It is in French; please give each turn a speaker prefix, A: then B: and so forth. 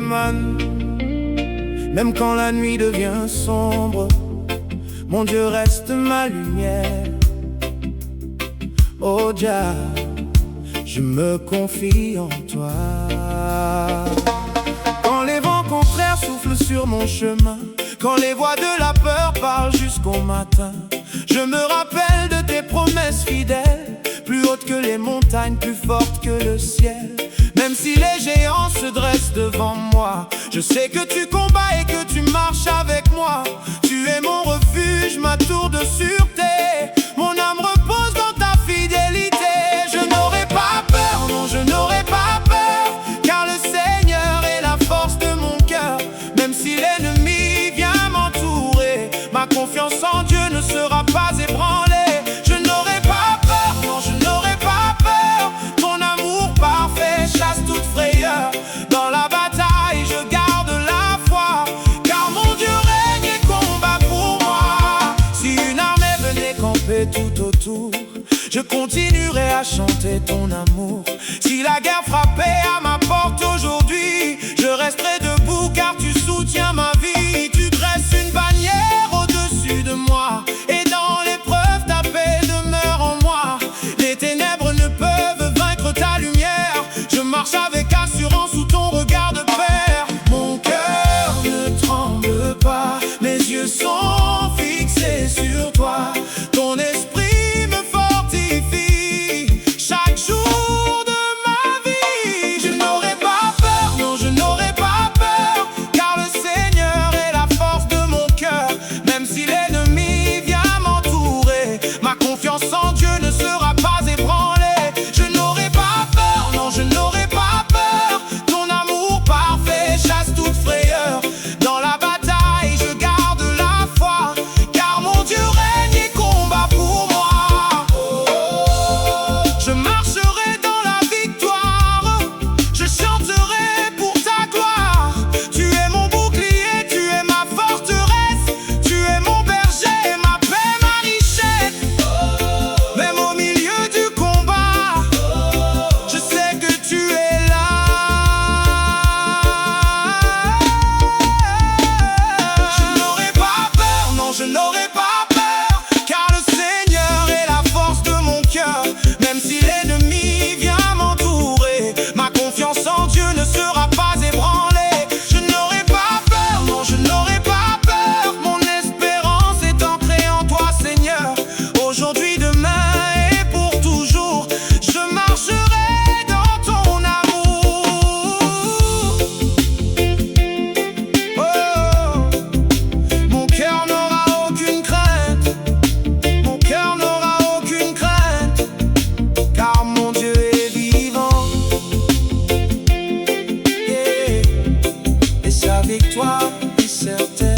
A: émane. Même quand la nuit devient sombre, mon Dieu reste ma lumière. Oh Jah, je me confie en toi. Quand les vents contraires soufflent sur mon chemin, quand les voix de la peur parlent jusqu'au matin, je me rappelle de tes promesses fidèles, plus hautes que les montagnes, plus fortes que le ciel. Même si les géants se dressent devant moi, je sais que tu combats et que tu marches avec moi. Tu es mon refuge, ma tour de sûreté. Mon âme repose dans ta fidélité. Je n'aurai pas peur, non, je n'aurai pas peur, car le Seigneur est la force de mon cœur. Même si l'ennemi vient m'entourer, ma confiance en Dieu ne sera pas ébranlée. Je n'aurai pas peur, non, je n'aurai pas peur. Ton amour parfait chasse toute frayeur. Dans la bataille, je garde la foi, car mon Dieu règne et combat pour moi. Si une armée venait camper tout autour, je continuerai à chanter ton amour. Si la guerre frappait à ma porte aujourd'hui, je resterai debout car tu soutiens ma vie. Tu dresses une bannière au-dessus de moi, et dans l'épreuve ta paix demeure en moi. Les ténèbres ne peuvent vaincre ta lumière. Je marche avec assurance sous ton regard de père. Mon cœur ne tremble pas, mes yeux sont fixés sur toi. Ton esprit me fortifie chaque jour de ma vie. Je n'aurai pas peur, non, je n'aurai pas peur, car le Seigneur est la force de mon cœur. Même si l'ennemi vient m'entourer, ma confiance en Dieu ne sera pas ébranlée. Je n'aurai pas peur, non, je n'aurai pas peur. Ton amour parfait chasse toute frayeur. Dans la bataille, je garde la foi, car mon Dieu règne et combat pour moi. Je marcherai dans la victoire, je chanterai pour ta gloire. Tu es mon bouclier, tu es ma forteresse, tu es mon berger, ma paix, ma richesse. Même au milieu du combat, je sais que tu es là. Je n'aurai pas peur, non, je n'aurai pas peur, car le Seigneur est la force de mon cœur. Même si l'ennemi vient m'entourer, ma confiance en Dieu ne sera pas ébranlée. Je n'aurai pas peur, non, je n'aurai pas peur. Mon espérance est ancrée en toi, Seigneur. Aujourd'hui, demain et pour toujours, je marcherai dans ton amour. Oh, mon cœur n'aura aucune crainte, mon cœur n'aura aucune crainte, car mon Dieu est vivant. Yeah. Et sa victoire est certaine.